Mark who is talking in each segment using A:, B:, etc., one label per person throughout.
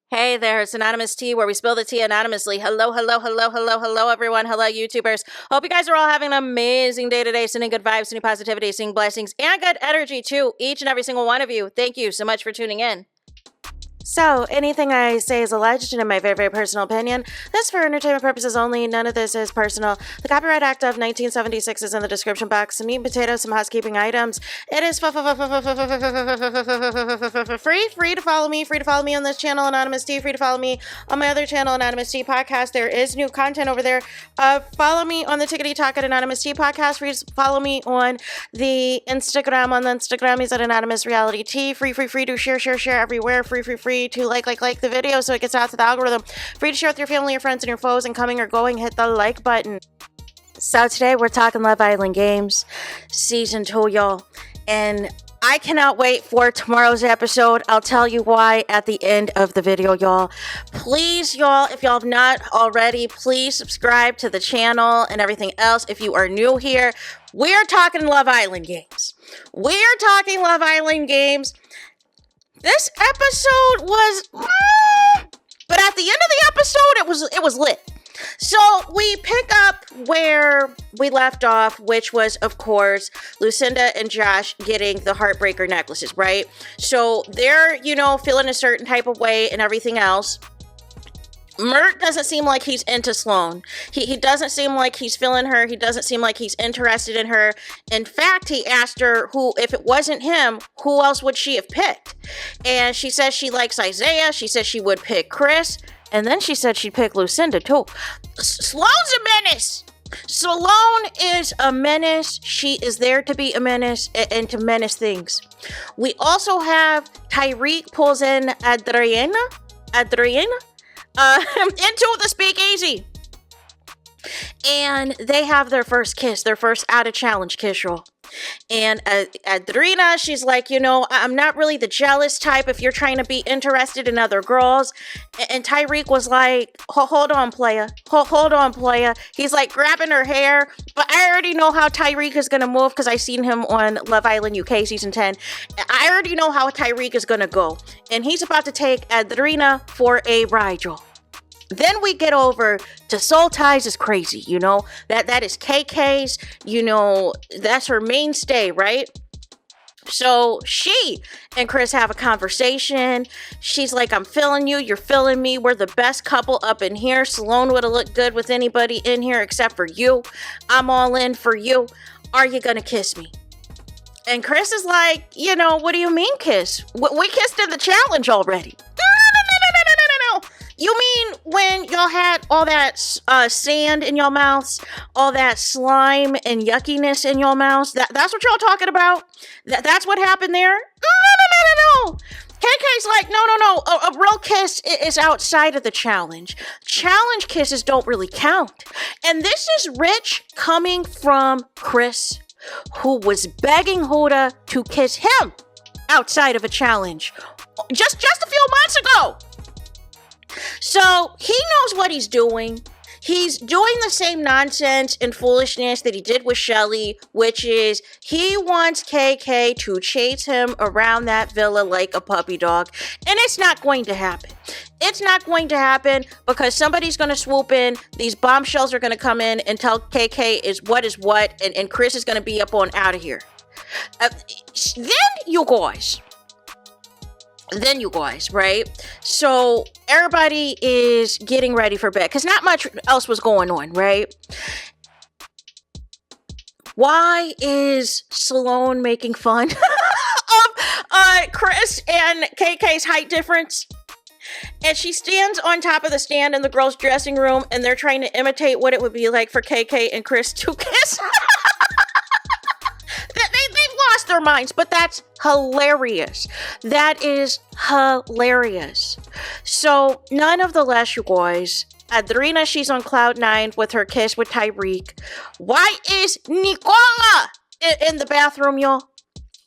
A: Hey there, it's Anonymous Tea, where we spill the tea anonymously. Hello, everyone. Hello, YouTubers. Hope you guys are all having an amazing day today, sending good vibes, sending positivity, sending blessings, and good energy to each and every single one of you. Thank you so much for tuning in. So, anything I say is alleged and in my very, very personal opinion. This is for entertainment purposes only. None of this is personal. The Copyright Act of 1976 is in the description box. Some meat and potatoes, some housekeeping items. It is free to follow me. Free to follow me on this channel, Anonymous Tea. Free to follow me on my other channel, Anonymous Tea Podcast. There is new content over there. Follow me on the Tickety Talk at Anonymous Tea Podcast. Free to follow me on the Instagram. On the Instagram is at AnonymousRealityT. Free to share everywhere. Free to like the video so it gets out to the algorithm. Free to share with your family, your friends, and your foes, and coming or going, hit the like button. So today we're talking Love Island Games Season 2, y'all. And I cannot wait for tomorrow's episode. I'll tell you why at the end of the video, y'all. Please, y'all, if y'all have not already, please subscribe to the channel and everything else. If you are new here, we are talking Love Island Games. We are talking Love Island Games. This episode was, but at the end of the episode, it was lit. So we pick up where we left off, which was, of course, Lucinda and Josh getting the heartbreaker necklaces, right? So they're, feeling a certain type of way and everything else. Mert doesn't seem like he's into Sloane. He doesn't seem like he's feeling her. He doesn't seem like he's interested in her. In fact, he asked her if it wasn't him, who else would she have picked? And she says she likes Isaiah. She says she would pick Chris. And then she said she'd pick Lucinda too. Sloane's a menace. Sloane is a menace. She is there to be a menace and to menace things. We also have Tyrique pulls in Adriana. Into the speakeasy. And they have their first kiss, their first out of challenge kiss, y'all. And Adriana, she's like, I'm not really the jealous type if you're trying to be interested in other girls. And Tyrique was like, hold on, playa. Hold on, playa. He's like grabbing her hair. But I already know how Tyrique is going to move because I seen him on Love Island UK Season 10. I already know how Tyrique is going to go. And he's about to take Adriana for a ride, y'all. Then we get over to Soul Ties is crazy, that is KK's, that's her mainstay, right? So she and Chris have a conversation. She's like, I'm feeling you, you're feeling me, we're the best couple up in here. Sloane would have looked good with anybody in here except for you. I'm all in for you. Are you gonna kiss me? And Chris is like, what do you mean kiss? We kissed in the challenge already. No. You mean when y'all had all that sand in your mouths, all that slime and yuckiness in your mouths? That's what y'all talking about? That's what happened there? No. KK's like, no. A real kiss is outside of the challenge. Challenge kisses don't really count. And this is rich coming from Chris, who was begging Huda to kiss him outside of a challenge just a few months ago. So he knows what he's doing. He's doing the same nonsense and foolishness that he did with Shelly, which is he wants KK to chase him around that villa like a puppy dog. And it's not going to happen. It's not going to happen because somebody's going to swoop in. These bombshells are going to come in and tell KK is what, and Chris is going to be up on out of here. Then you guys, right? So everybody is getting ready for bed because not much else was going on, right? Why is Sloane making fun of Chris and KK's height difference? And she stands on top of the stand in the girls' dressing room and they're trying to imitate what it would be like for KK and Chris to kiss. They've lost their minds, but that's hilarious. That is hilarious. So, none of the less, you guys. Adriana, she's on cloud 9 with her kiss with Tyrique. Why is Nicola in the bathroom, y'all?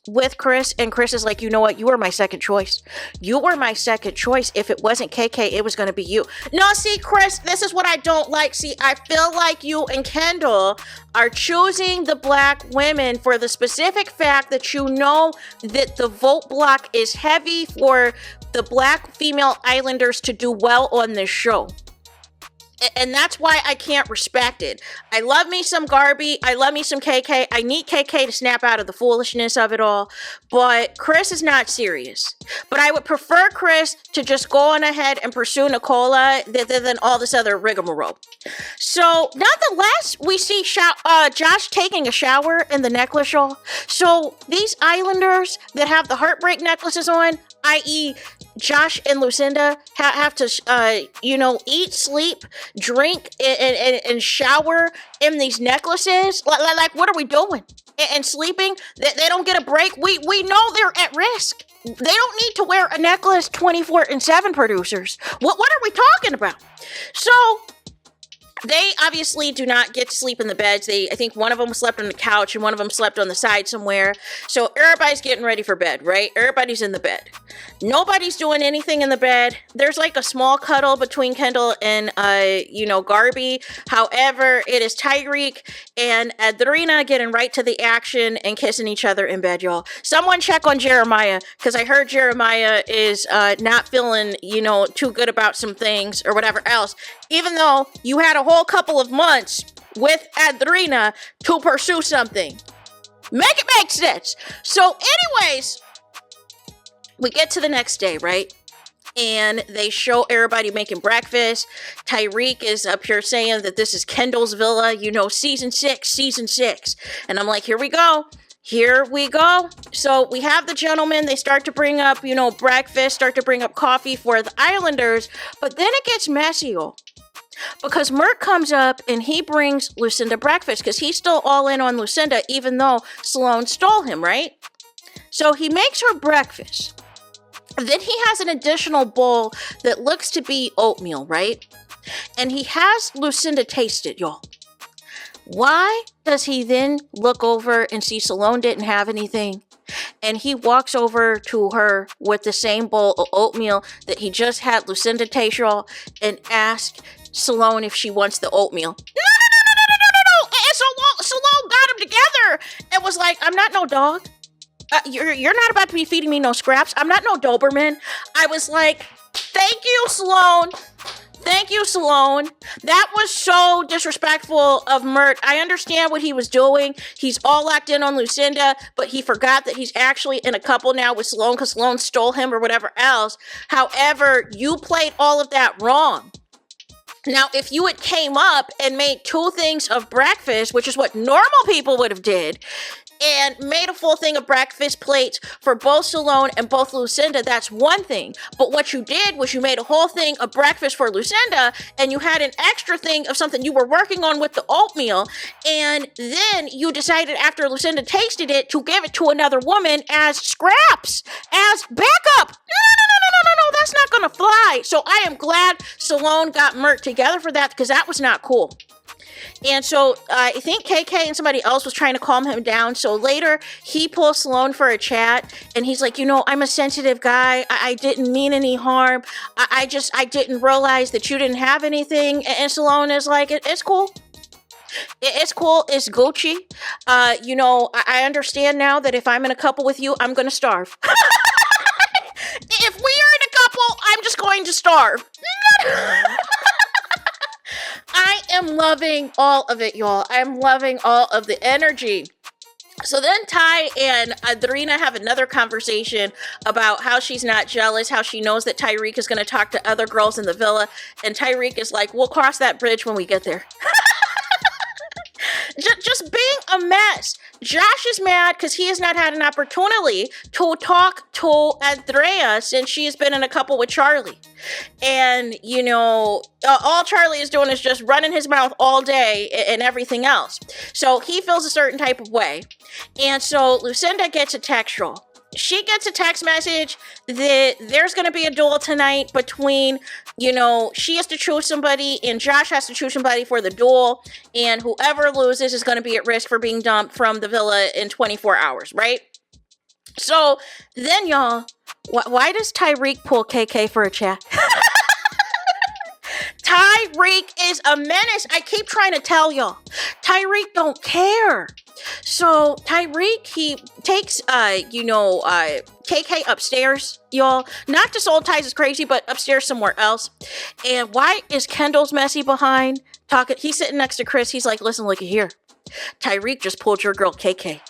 A: With Chris, and Chris is like, you know what? You were my second choice. You were my second choice. If it wasn't KK, it was going to be you. No, see, Chris, this is what I don't like. See, I feel like you and Kendall are choosing the black women for the specific fact that you know that the vote block is heavy for the black female islanders to do well on this show. And that's why I can't respect it. I love me some Garby. I love me some KK. I need KK to snap out of the foolishness of it all. But Chris is not serious. But I would prefer Chris to just go on ahead and pursue Nicola than all this other rigmarole. So, nonetheless, we see Josh taking a shower in the necklace, y'all. So, these islanders that have the heartbreak necklaces on, i.e., Josh and Lucinda have to, eat, sleep, drink, and shower in these necklaces. Like, what are we doing? And sleeping? They don't get a break. We know they're at risk. They don't need to wear a necklace 24/7, producers. What are we talking about? So, they obviously do not get to sleep in the beds. I think one of them slept on the couch and one of them slept on the side somewhere. So everybody's getting ready for bed, right? Everybody's in the bed. Nobody's doing anything in the bed. There's like a small cuddle between Kendall and, Garby. However, it is Tyrique and Adrina getting right to the action and kissing each other in bed, y'all. Someone check on Jeremiah, because I heard Jeremiah is not feeling, too good about some things or whatever else. Even though you had a whole couple of months with Adrina to pursue something. Make it make sense. So anyways, we get to the next day, right? And they show everybody making breakfast. Tyrique is up here saying that this is Kendall's villa, season 6. And I'm like, here we go. So we have the gentlemen. They start to bring up, breakfast, start to bring up coffee for the islanders. But then it gets messy, y'all. Because Mert comes up and he brings Lucinda breakfast because he's still all in on Lucinda, even though Sloane stole him, right? So he makes her breakfast. Then he has an additional bowl that looks to be oatmeal, right? And he has Lucinda taste it, y'all. Why does he then look over and see Sloane didn't have anything? And he walks over to her with the same bowl of oatmeal that he just had Lucinda taste, y'all, and asks Sloane if she wants the oatmeal. No. And Sloane got them together and was like, I'm not no dog. You're not about to be feeding me no scraps. I'm not no Doberman. I was like, thank you, Sloane. That was so disrespectful of Mert. I understand what he was doing. He's all locked in on Lucinda, but he forgot that he's actually in a couple now with Sloane because Sloane stole him or whatever else. However, you played all of that wrong. Now, if you had came up and made 2 things of breakfast, which is what normal people would have did, and made a full thing of breakfast plates for both Sloane and both Lucinda, that's one thing. But what you did was you made a whole thing of breakfast for Lucinda, and you had an extra thing of something you were working on with the oatmeal, and then you decided after Lucinda tasted it to give it to another woman as scraps, as backup. No, that's not gonna fly. So I am glad Sloane got Mert together for that, because that was not cool. And so I think KK and somebody else was trying to calm him down. So later he pulls Sloane for a chat and he's like, I'm a sensitive guy. I didn't mean any harm. I didn't realize that you didn't have anything. And Sloane is like, it's cool. It's cool. It's Gucci. I understand now that if I'm in a couple with you, I'm going to starve. If we are in a couple, I'm just going to starve. I am loving all of it, y'all. I'm loving all of the energy. So then Ty and Adrina have another conversation about how she's not jealous, how she knows that Tyrique is going to talk to other girls in the villa. And Tyrique is like, we'll cross that bridge when we get there. Just being a mess. Josh is mad because he has not had an opportunity to talk to Andrea since she has been in a couple with Charlie. And, all Charlie is doing is just running his mouth all day and everything else. So he feels a certain type of way. And so Lucinda gets a text, y'all. She gets a text message that there's going to be a duel tonight between, she has to choose somebody and Josh has to choose somebody for the duel. And whoever loses is going to be at risk for being dumped from the villa in 24 hours, right? So then, y'all, why does Tyrique pull KK for a chat? Tyrique is a menace. I keep trying to tell y'all. Tyrique don't care. So Tyrique, he takes, KK upstairs, y'all. Not to Soul Ties is crazy, but upstairs somewhere else. And why is Kendall's messy behind talking? He's sitting next to Chris. He's like, listen, look at here. Tyrique just pulled your girl KK.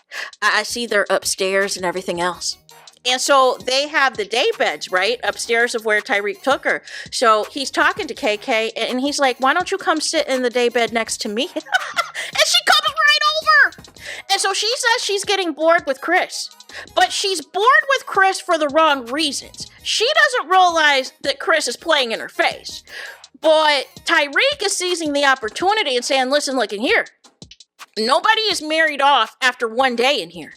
A: I see they're upstairs and everything else. And so they have the day beds, right? Upstairs of where Tyrique took her. So he's talking to KK and he's like, why don't you come sit in the day bed next to me? And she comes right over. And so she says she's getting bored with Chris. But she's bored with Chris for the wrong reasons. She doesn't realize that Chris is playing in her face. But Tyrique is seizing the opportunity and saying, listen, look in here. Nobody is married off after one day in here.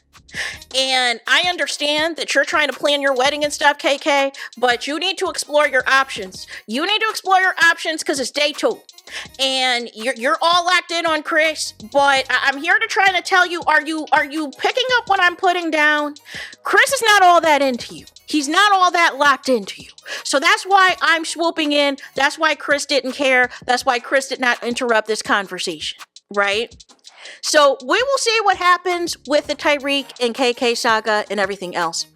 A: And I understand that you're trying to plan your wedding and stuff, KK, but you need to explore your options. You need to explore your options because it's day 2. And you're all locked in on Chris, but I'm here to try to tell you, are you picking up what I'm putting down? Chris is not all that into you. He's not all that locked into you. So that's why I'm swooping in. That's why Chris didn't care. That's why Chris did not interrupt this conversation, right? So we will see what happens with the Tyrique and KK saga and everything else.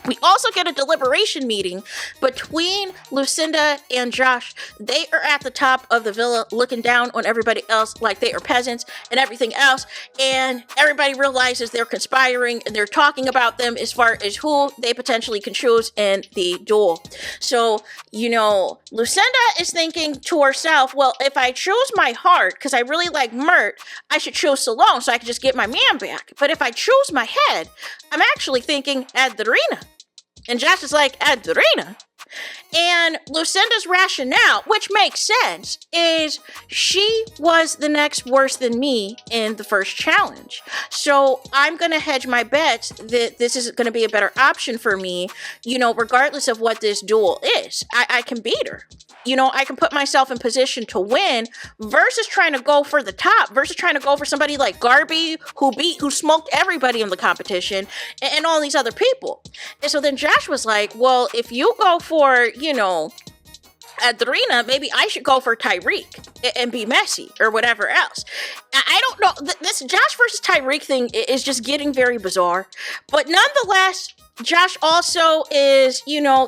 A: We also get a deliberation meeting between Lucinda and Josh. They are at the top of the villa looking down on everybody else like they are peasants and everything else. And everybody realizes they're conspiring and they're talking about them as far as who they potentially can choose in the duel. So, Lucinda is thinking to herself, well, if I choose my heart, because I really like Mert, I should choose Salome so I can just get my man back. But if I choose my head, I'm actually thinking Adrina. And Josh is like, Adrina? And Lucinda's rationale, which makes sense, is she was the next worse than me in the first challenge. So I'm going to hedge my bets that this is going to be a better option for me, regardless of what this duel is. I can beat her. I can put myself in position to win versus trying to go for the top, versus trying to go for somebody like Garby, who smoked everybody in the competition and all these other people. And so then Josh was like, well, if you go for, Adrina, maybe I should go for Tyrique and be messy or whatever else. I don't know. This Josh versus Tyrique thing is just getting very bizarre. But nonetheless, Josh also is,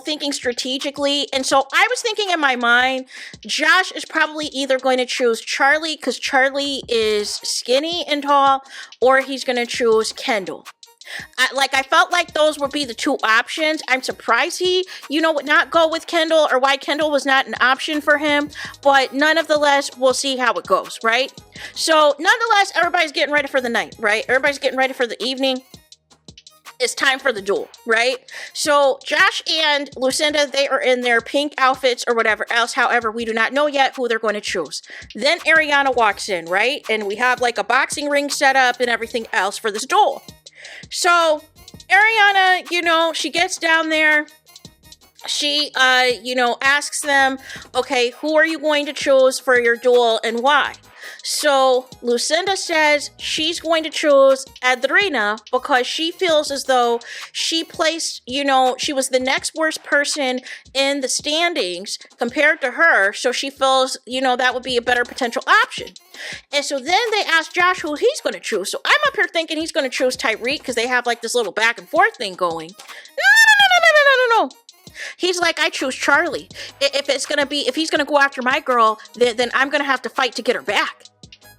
A: thinking strategically. And so I was thinking in my mind, Josh is probably either going to choose Charlie because Charlie is skinny and tall, or he's going to choose Kendall. I felt like those would be the two options. I'm surprised he, would not go with Kendall, or why Kendall was not an option for him. But nonetheless, we'll see how it goes, right? So nonetheless, everybody's getting ready for the night, right? Everybody's getting ready for the evening. It's time for the duel, right? So Josh and Lucinda, they are in their pink outfits or whatever else. However, we do not know yet who they're going to choose. Then Ariana walks in, right? And we have like a boxing ring set up and everything else for this duel. So Ariana, she gets down there. She, asks them, okay, who are you going to choose for your duel and why? So Lucinda says she's going to choose Adrina because she feels as though she placed, she was the next worst person in the standings compared to her. So she feels, that would be a better potential option. And so then they ask Josh who he's going to choose. So I'm up here thinking he's going to choose Tyrique because they have like this little back and forth thing going. No. He's like, I choose Charlie. If he's gonna go after my girl, then I'm gonna have to fight to get her back.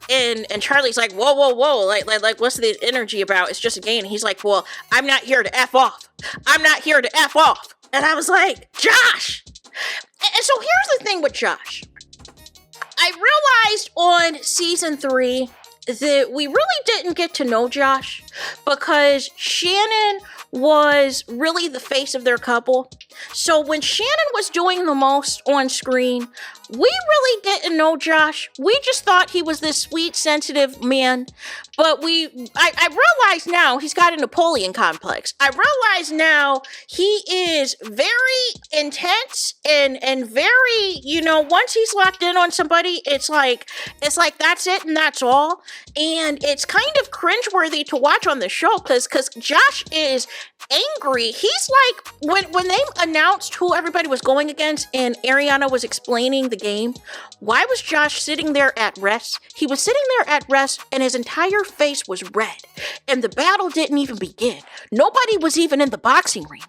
A: And Charlie's like, whoa, like what's the energy about? It's just a game. And he's like, well, I'm not here to F off. I'm not here to F off. And I was like, Josh. And so here's the thing with Josh. I realized on season 3 that we really didn't get to know Josh because Shannon was really the face of their couple. So when Shannon was doing the most on screen, we really didn't know Josh. We just thought he was this sweet, sensitive man. But I realize now he's got a Napoleon complex. I realize now he is very intense and very, once he's locked in on somebody, it's like that's it and that's all. And it's kind of cringeworthy to watch on the show because Josh is angry. He's like, when they announced who everybody was going against and Ariana was explaining the game, why was Josh sitting there at rest? He was sitting there at rest and his entire face was red. And the battle didn't even begin. Nobody was even in the boxing ring.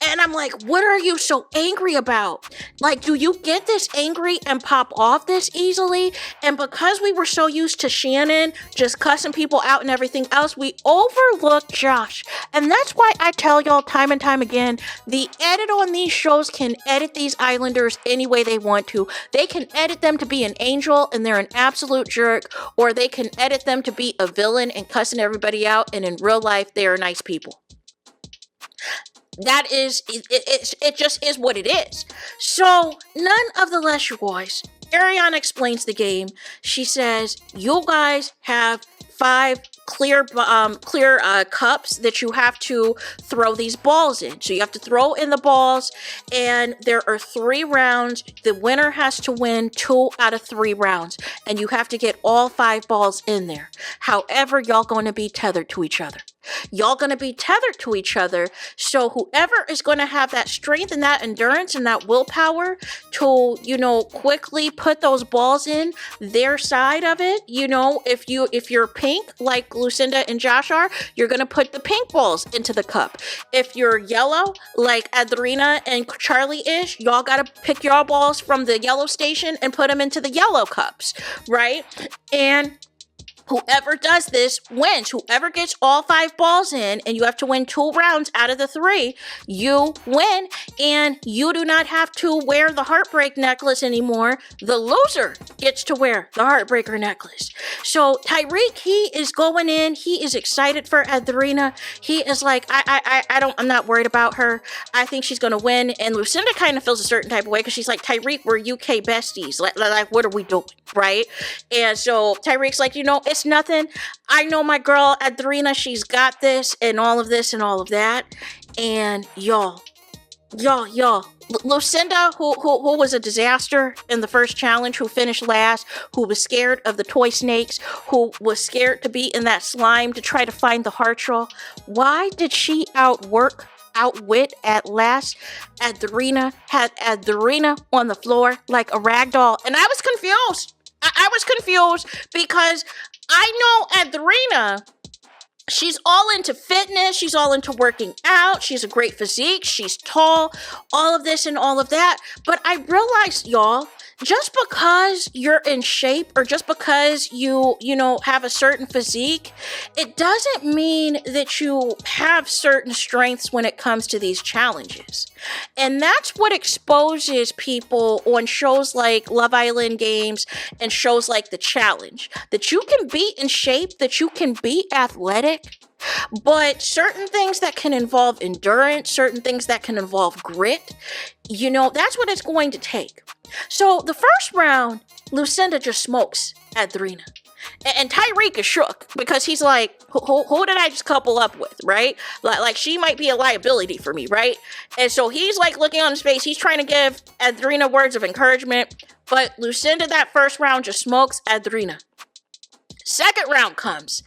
A: And I'm like, what are you so angry about? Like, do you get this angry and pop off this easily? And because we were so used to Shannon just cussing people out and everything else, we overlooked Josh. And that's why I tell y'all time and time again, the edit on these shows can edit these Islanders any way they want to. They can edit them to be an angel and they're an absolute jerk, or they can edit them to be a villain and cussing everybody out, and in real life they are nice people. That is, it just is what it is. So none of the less, you guys, Ariana explains the game. She says, you guys have 5 clear cups that you have to throw these balls in. So you have to throw in the balls, and there are 3 rounds. The winner has to win 2 out of 3 rounds, and you have to get all 5 balls in there. However, y'all going to be tethered to each other. Y'all going to be tethered to each other. So whoever is going to have that strength and that endurance and that willpower to, quickly put those balls in their side of it, if you're pink, like Lucinda and Josh are, you're going to put the pink balls into the cup. If you're yellow, like Adrina and Charlie is, y'all got to pick your balls from the yellow station and put them into the yellow cups, right? And whoever does this wins. Whoever gets all 5 balls in, and you have to win 2 rounds out of the 3, you win, and you do not have to wear the heartbreak necklace anymore. The loser gets to wear the heartbreaker necklace. So Tyrique, he is going in. He is excited for Adrina. He is like, I'm not worried about her. I think she's going to win. And Lucinda kind of feels a certain type of way because she's like, Tyrique, we're UK besties. Like, what are we doing? Right? And so Tyrique's like, it's nothing. I know my girl Adrina, she's got this and all of this and all of that. And y'all, Lucinda, who was a disaster in the first challenge, who finished last, who was scared of the toy snakes, who was scared to be in that slime to try to find the heart troll. Why did she outwit at last? Adrina had Adrina on the floor like a rag doll. And I was confused. I was confused because I know Adrina, she's all into fitness. She's all into working out. She's a great physique. She's tall, all of this and all of that. But I realized, y'all, just because you're in shape or just because you have a certain physique, it doesn't mean that you have certain strengths when it comes to these challenges. And that's what exposes people on shows like Love Island Games and shows like The Challenge, that you can be in shape, that you can be athletic, but certain things that can involve endurance, certain things that can involve grit, that's what it's going to take. So the first round, Lucinda just smokes Adrina. And Tyrique is shook because he's like, who did I just couple up with, right? Like she might be a liability for me, right? And so he's like looking on his face. He's trying to give Adrina words of encouragement. But Lucinda, that first round, just smokes Adrina. Second round comes.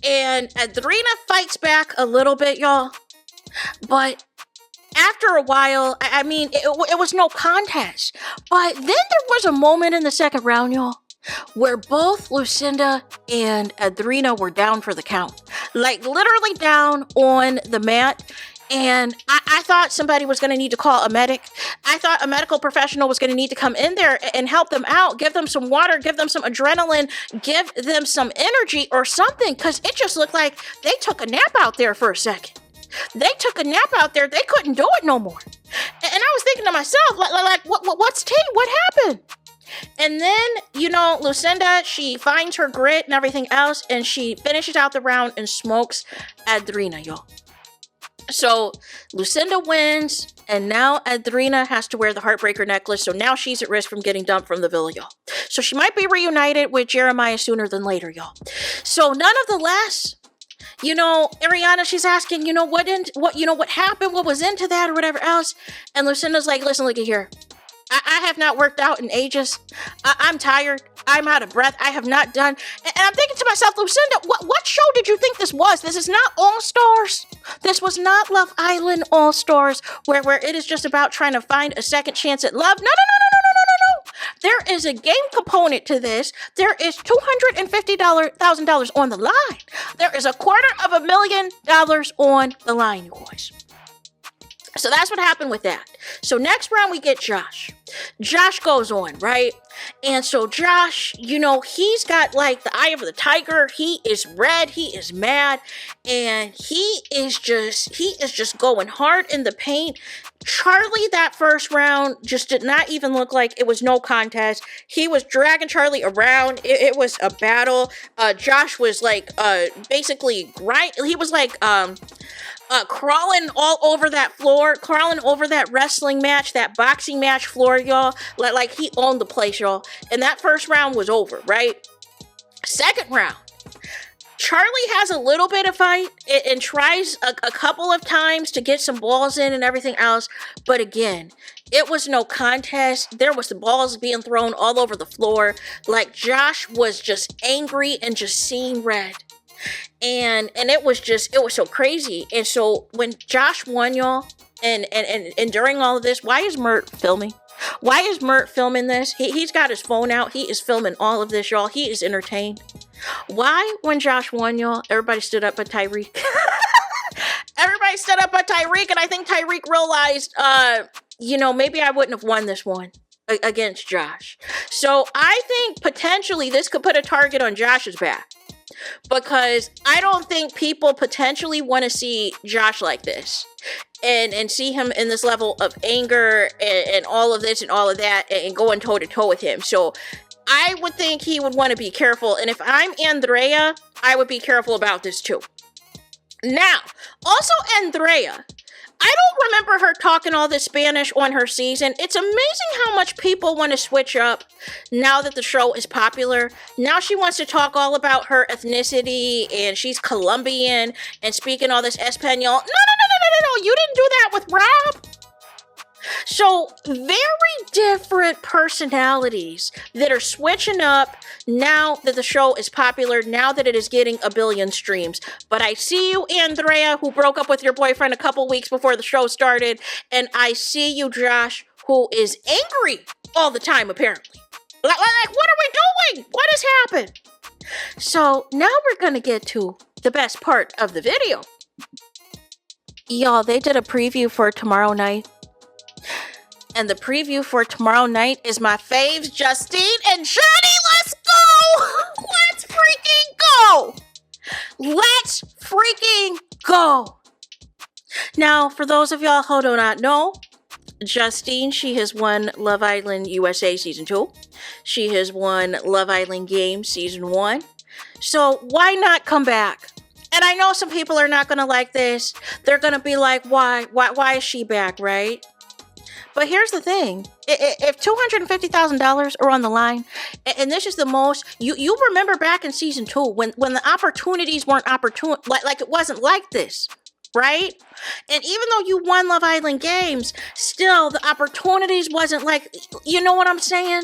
A: And Adrina fights back a little bit, y'all. But after a while, it was no contest. But then there was a moment in the second round, y'all, where both Lucinda and Adrina were down for the count. Like literally down on the mat. And I thought somebody was going to need to call a medic. I thought a medical professional was going to need to come in there and help them out, give them some water, give them some adrenaline, give them some energy or something, because it just looked like they took a nap out there for a second. They took a nap out there. They couldn't do it no more. And I was thinking to myself, like what's tea? What happened? And then, Lucinda, she finds her grit and everything else, and she finishes out the round and smokes Adrina, y'all. So Lucinda wins, and now Adrina has to wear the heartbreaker necklace, so now she's at risk from getting dumped from the villa, y'all. So she might be reunited with Jeremiah sooner than later, y'all. So none of the less, Ariana, she's asking, what happened, what was into that or whatever else. And Lucinda's like, listen, look at here. I have not worked out in ages. I'm tired. I'm out of breath. I have not done. And I'm thinking to myself, Lucinda, what show did you think this was? This is not All Stars. This was not Love Island All Stars, where it is just about trying to find a second chance at love. No. There is a game component to this. There is $250,000 on the line. There is $250,000 on the line, you guys. So that's what happened with that. So next round we get Josh. Josh goes on, right? And so Josh, he's got like the eye of the tiger. He is red. He is mad. And he is just going hard in the paint. Charlie, that first round, just did not even look like it was no contest. He was dragging Charlie around. It was a battle. Josh was like basically he was like crawling all over that floor, crawling over that wrestling match, that boxing match floor, y'all. Like he owned the place, y'all. And that first round was over, right? Second round, Charlie has a little bit of fight and tries a couple of times to get some balls in and everything else. But again, it was no contest. There was the balls being thrown all over the floor. Like Josh was just angry and just seeing red. And it was so crazy. And so when Josh won, y'all, and during all of this, why is Mert filming? Why is Mert filming this? He's got his phone out. He is filming all of this, y'all. He is entertained. Why, when Josh won, y'all, everybody stood up but Tyrique? Everybody stood up but Tyrique, and I think Tyrique realized, maybe I wouldn't have won this one against Josh. So I think potentially this could put a target on Josh's back. Because I don't think people potentially want to see Josh like this and see him in this level of anger and all of this and all of that and going toe to toe with him. So I would think he would want to be careful. And if I'm Andrea, I would be careful about this too. Now, also Andrea, I don't remember her talking all this Spanish on her season. It's amazing how much people want to switch up now that the show is popular. Now she wants to talk all about her ethnicity and she's Colombian and speaking all this Espanol. No. You didn't do that with Rob. So very different personalities that are switching up now that the show is popular, now that it is getting 1 billion streams. But I see you, Andrea, who broke up with your boyfriend a couple weeks before the show started. And I see you, Josh, who is angry all the time, apparently. Like, what are we doing? What has happened? So now we're going to get to the best part of the video. Y'all, they did a preview for tomorrow night. And the preview for tomorrow night is my faves, Justine and Johnny. Let's go! Let's freaking go! Let's freaking go! Now, for those of y'all who do not know, Justine, she has won Love Island USA Season 2. She has won Love Island Games Season 1. So why not come back? And I know some people are not going to like this. They're going to be like, why is she back, right? But here's the thing. If $250,000 are on the line, and this is the most, you remember back in Season 2 when the opportunities weren't like it wasn't like this, right? And even though you won Love Island Games, still the opportunities wasn't like, you know what I'm saying?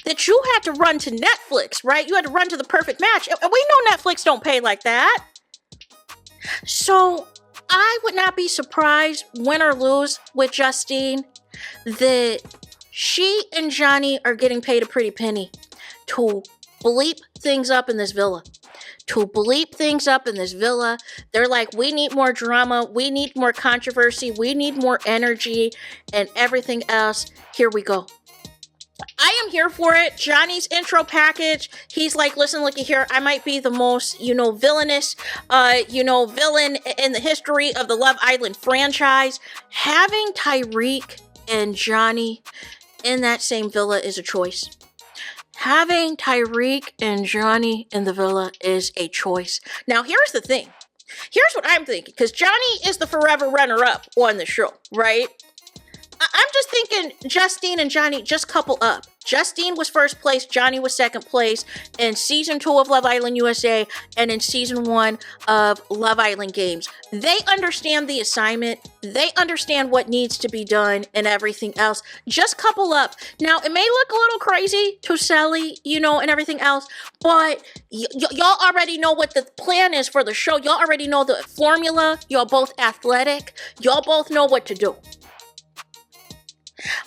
A: That you had to run to Netflix, right? You had to run to the perfect match. And we know Netflix don't pay like that. So I would not be surprised, win or lose with Justine, that she and Johnny are getting paid a pretty penny to bleep things up in this villa. They're like, we need more drama. We need more controversy. We need more energy and everything else. Here we go. I am here for it. Johnny's intro package. He's like, listen, looky here. I might be the most, villainous, villain in the history of the Love Island franchise. Having Tyrique and Johnny in that same villa is a choice. Having Tyrique and Johnny in the villa is a choice. Now, here's the thing. Here's what I'm thinking. Because Johnny is the forever runner-up on the show, right? I'm just thinking Justine and Johnny just couple up. Justine was first place, Johnny was second place in Season 2 of Love Island USA and in Season 1 of Love Island Games. They understand the assignment. They understand what needs to be done and everything else. Just couple up. Now, it may look a little crazy to Sally, and everything else, but y'all already know what the plan is for the show. Y'all already know the formula. Y'all both athletic. Y'all both know what to do.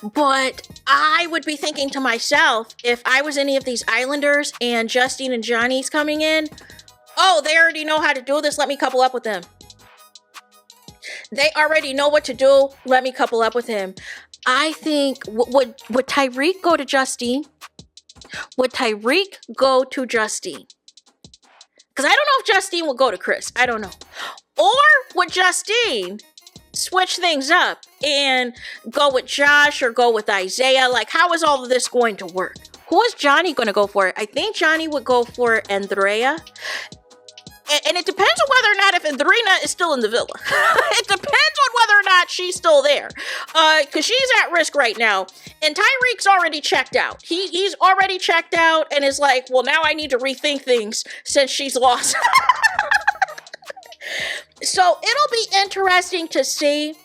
A: But I would be thinking to myself, if I was any of these islanders and Justine and Johnny's coming in, oh, they already know how to do this. Let me couple up with them. They already know what to do. Let me couple up with him. I think, would Tyrique go to Justine? Would Tyrique go to Justine? Because I don't know if Justine would go to Chris. I don't know. Or would Justine switch things up and go with Josh or go with Isaiah? Like, how is all of this going to work? Who is Johnny going to go for? I think Johnny would go for Andrea. And it depends on whether or not if Andrina is still in the villa. It depends on whether or not she's still there. Because she's at risk right now. And Tyrique's already checked out. He's already checked out and is like, well, now I need to rethink things since she's lost. So it'll be interesting to see.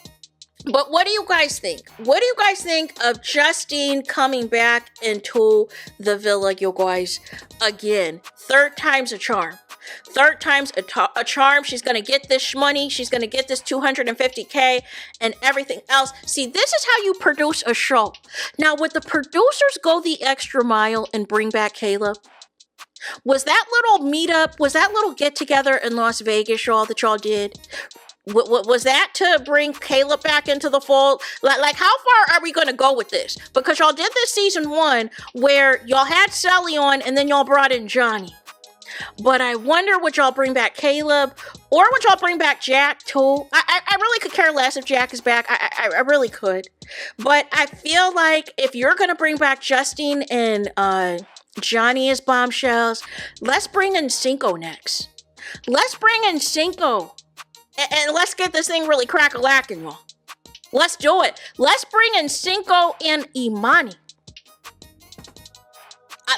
A: But what do you guys think? What do you guys think of Justine coming back into the villa, you guys? Again, third time's a charm. Third time's a charm. She's going to get this money. She's going to get this $250K and everything else. See, this is how you produce a show. Now, would the producers go the extra mile and bring back Caleb? Was that little meetup, was that little get together in Las Vegas, y'all, that y'all did? Was that to bring Caleb back into the fold? Like how far are we going to go with this? Because y'all did this season 1 where y'all had Sally on and then y'all brought in Johnny. But I wonder, would y'all bring back Caleb? Or would y'all bring back Jack too? I really could care less if Jack is back. I really could. But I feel like if you're going to bring back Justine and Johnny as bombshells, let's bring in Cinco next. Let's bring in Cinco. And let's get this thing really crack-a-lacking, y'all. Let's do it. Let's bring in Cinco and Imani.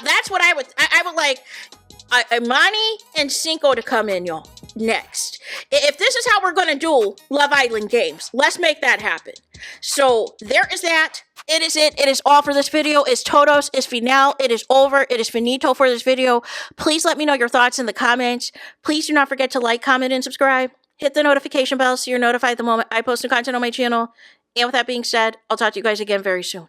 A: That's what I would like Imani and Cinco to come in, y'all, next. If this is how we're going to do Love Island games, let's make that happen. So there is that. It is it. It is all for this video. It's todos. It's final. It is over. It is finito for this video. Please let me know your thoughts in the comments. Please do not forget to like, comment, and subscribe. Hit the notification bell so you're notified the moment I post new content on my channel. And with that being said, I'll talk to you guys again very soon.